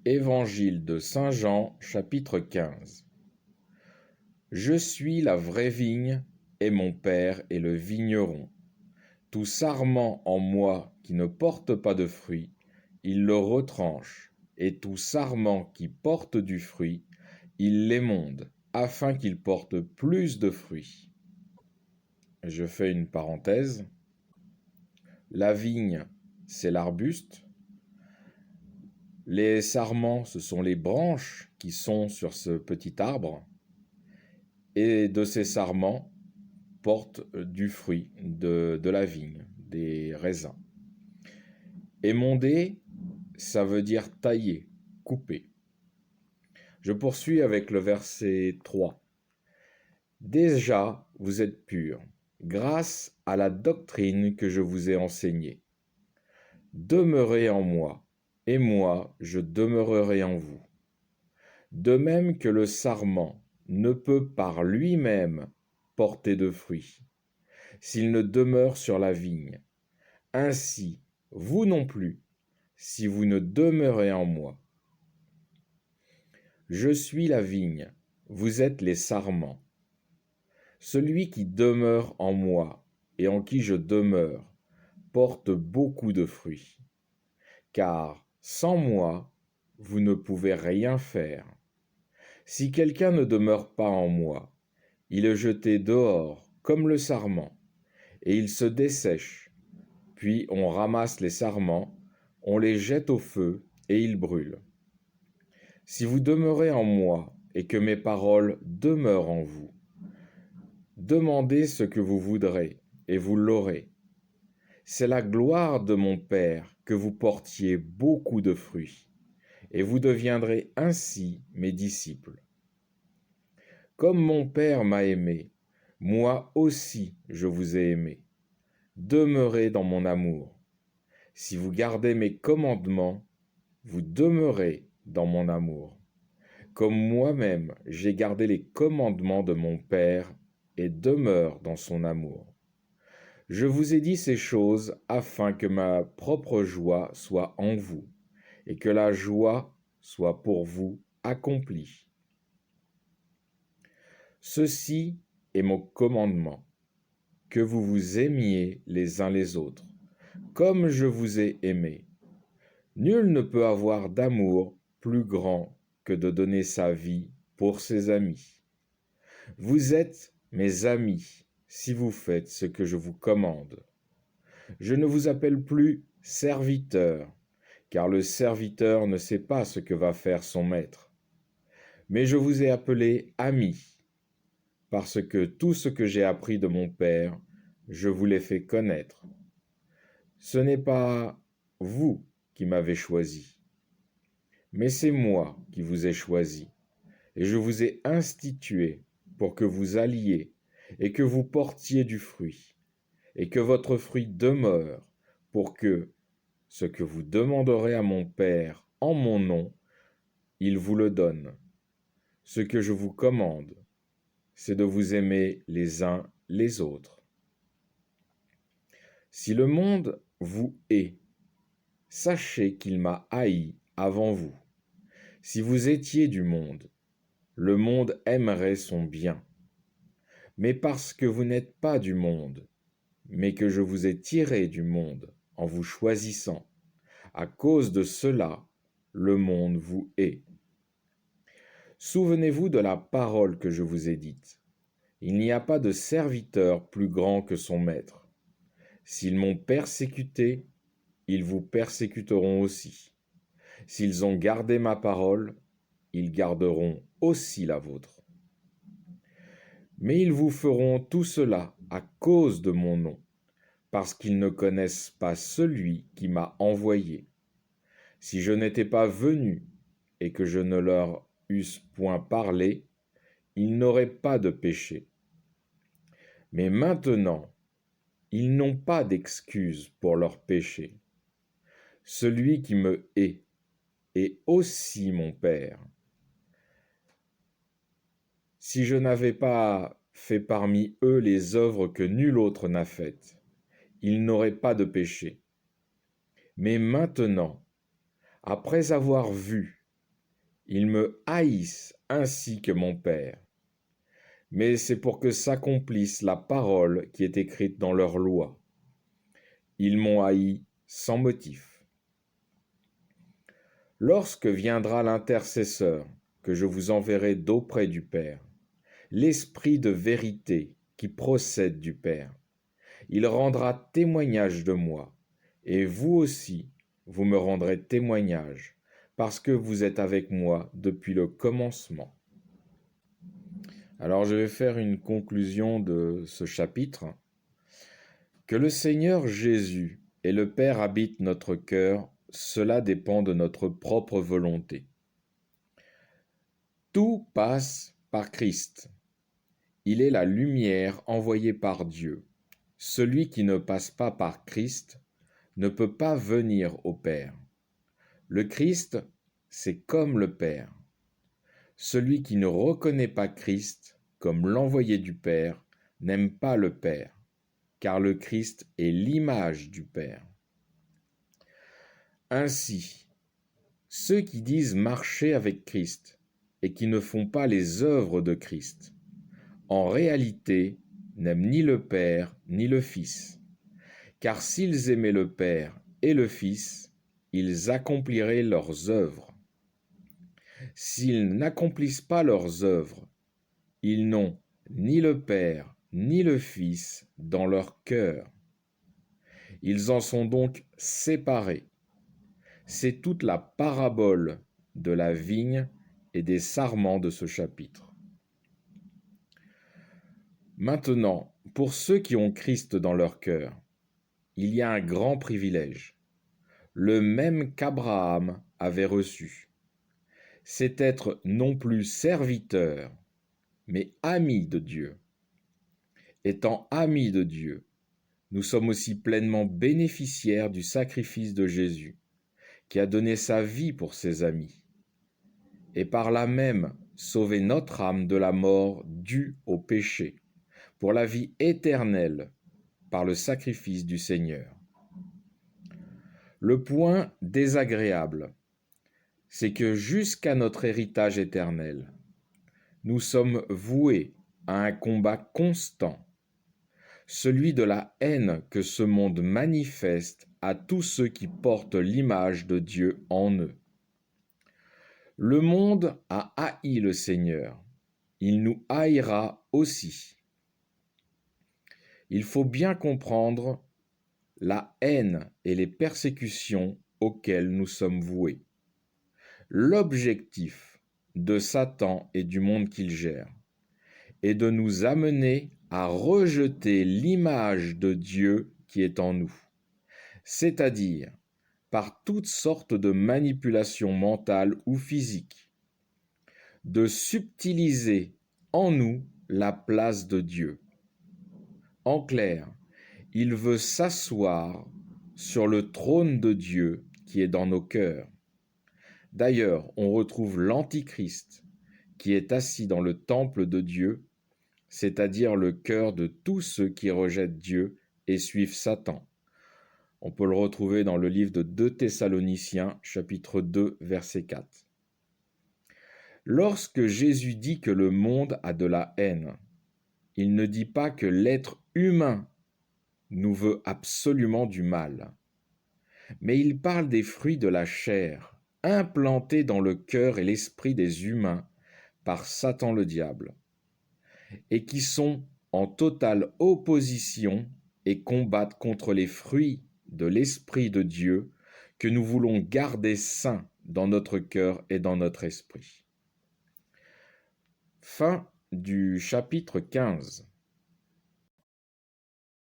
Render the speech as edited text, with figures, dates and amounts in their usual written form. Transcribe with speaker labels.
Speaker 1: Évangile de Saint Jean, chapitre 15. Je suis la vraie vigne, et mon Père est le vigneron. Tout sarment en moi qui ne porte pas de fruit, il le retranche, et tout sarment qui porte du fruit, il l'émonde, afin qu'il porte plus de fruits. Je fais une parenthèse. La vigne, c'est l'arbuste. Les sarments, ce sont les branches qui sont sur ce petit arbre. Et de ces sarments portent du fruit de la vigne, des raisins. Émonder, ça veut dire tailler, couper. Je poursuis avec le verset 3. Déjà, vous êtes purs, grâce à la doctrine que je vous ai enseignée. Demeurez en moi, et moi, je demeurerai en vous. De même que le sarment ne peut par lui-même porter de fruits, s'il ne demeure sur la vigne. Ainsi, vous non plus, si vous ne demeurez en moi. Je suis la vigne, vous êtes les sarments. Celui qui demeure en moi et en qui je demeure porte beaucoup de fruits, car sans moi, vous ne pouvez rien faire. Si quelqu'un ne demeure pas en moi, il est jeté dehors comme le sarment, et il se dessèche. Puis on ramasse les sarments, on les jette au feu, et ils brûlent. Si vous demeurez en moi, et que mes paroles demeurent en vous, demandez ce que vous voudrez, et vous l'aurez. C'est la gloire de mon Père que vous portiez beaucoup de fruits, et vous deviendrez ainsi mes disciples. Comme mon Père m'a aimé, moi aussi je vous ai aimé. Demeurez dans mon amour. Si vous gardez mes commandements, vous demeurez dans mon amour. Comme moi-même j'ai gardé les commandements de mon Père et demeure dans son amour. Je vous ai dit ces choses afin que ma propre joie soit en vous et que la joie soit pour vous accomplie. Ceci est mon commandement, que vous vous aimiez les uns les autres, comme je vous ai aimé. Nul ne peut avoir d'amour plus grand que de donner sa vie pour ses amis. Vous êtes mes amis si vous faites ce que je vous commande. Je ne vous appelle plus serviteur, car le serviteur ne sait pas ce que va faire son maître. Mais je vous ai appelé ami, parce que tout ce que j'ai appris de mon Père, je vous l'ai fait connaître. Ce n'est pas vous qui m'avez choisi, mais c'est moi qui vous ai choisi, et je vous ai institué pour que vous alliez et que vous portiez du fruit, et que votre fruit demeure, pour que ce que vous demanderez à mon Père en mon nom, il vous le donne. Ce que je vous commande, c'est de vous aimer les uns les autres. Si le monde vous hait, sachez qu'il m'a haï avant vous. Si vous étiez du monde, le monde aimerait son bien. Mais parce que vous n'êtes pas du monde, mais que je vous ai tiré du monde en vous choisissant, à cause de cela, le monde vous hait. Souvenez-vous de la parole que je vous ai dite. Il n'y a pas de serviteur plus grand que son maître. S'ils m'ont persécuté, ils vous persécuteront aussi. S'ils ont gardé ma parole, ils garderont aussi la vôtre. Mais ils vous feront tout cela à cause de mon nom, parce qu'ils ne connaissent pas celui qui m'a envoyé. Si je n'étais pas venu et que je ne leur eusse point parlé, ils n'auraient pas de péché. Mais maintenant, ils n'ont pas d'excuse pour leur péché. Celui qui me hait est aussi mon Père. Si je n'avais pas fait parmi eux les œuvres que nul autre n'a faites, ils n'auraient pas de péché. Mais maintenant, après avoir vu Ils me haïssent ainsi que mon Père. Mais c'est pour que s'accomplisse la parole qui est écrite dans leur loi. Ils m'ont haï sans motif. Lorsque viendra l'intercesseur, que je vous enverrai d'auprès du Père, l'Esprit de vérité qui procède du Père, il rendra témoignage de moi, et vous aussi, vous me rendrez témoignage, parce que vous êtes avec moi depuis le commencement. Alors je vais faire une conclusion de ce chapitre. Que le Seigneur Jésus et le Père habitent notre cœur, cela dépend de notre propre volonté. Tout passe par Christ. Il est la lumière envoyée par Dieu. Celui qui ne passe pas par Christ ne peut pas venir au Père. Le Christ, c'est comme le Père. Celui qui ne reconnaît pas Christ comme l'envoyé du Père n'aime pas le Père, car le Christ est l'image du Père. Ainsi, ceux qui disent marcher avec Christ et qui ne font pas les œuvres de Christ, en réalité, n'aiment ni le Père ni le Fils. Car s'ils aimaient le Père et le Fils, ils accompliraient leurs œuvres. S'ils n'accomplissent pas leurs œuvres, ils n'ont ni le Père ni le Fils dans leur cœur. Ils en sont donc séparés. C'est toute la parabole de la vigne et des sarments de ce chapitre. Maintenant, pour ceux qui ont Christ dans leur cœur, il y a un grand privilège, le même qu'Abraham avait reçu. C'est être non plus serviteur, mais ami de Dieu. Étant amis de Dieu, nous sommes aussi pleinement bénéficiaires du sacrifice de Jésus, qui a donné sa vie pour ses amis, et par là même sauvé notre âme de la mort due au péché, pour la vie éternelle, par le sacrifice du Seigneur. Le point désagréable, c'est que jusqu'à notre héritage éternel, nous sommes voués à un combat constant, celui de la haine que ce monde manifeste à tous ceux qui portent l'image de Dieu en eux. Le monde a haï le Seigneur, il nous haïra aussi. Il faut bien comprendre la haine et les persécutions auxquelles nous sommes voués. L'objectif de Satan et du monde qu'il gère est de nous amener à rejeter l'image de Dieu qui est en nous, c'est-à-dire par toutes sortes de manipulations mentales ou physiques, de subtiliser en nous la place de Dieu. En clair, il veut s'asseoir sur le trône de Dieu qui est dans nos cœurs. D'ailleurs, on retrouve l'Antichrist qui est assis dans le temple de Dieu, c'est-à-dire le cœur de tous ceux qui rejettent Dieu et suivent Satan. On peut le retrouver dans le livre de 2 Thessaloniciens, chapitre 2, verset 4. Lorsque Jésus dit que le monde a de la haine, il ne dit pas que l'être humain nous veut absolument du mal, mais il parle des fruits de la chair, implantés dans le cœur et l'esprit des humains par Satan le diable, et qui sont en totale opposition et combattent contre les fruits de l'Esprit de Dieu que nous voulons garder saints dans notre cœur et dans notre esprit. Fin du chapitre 15.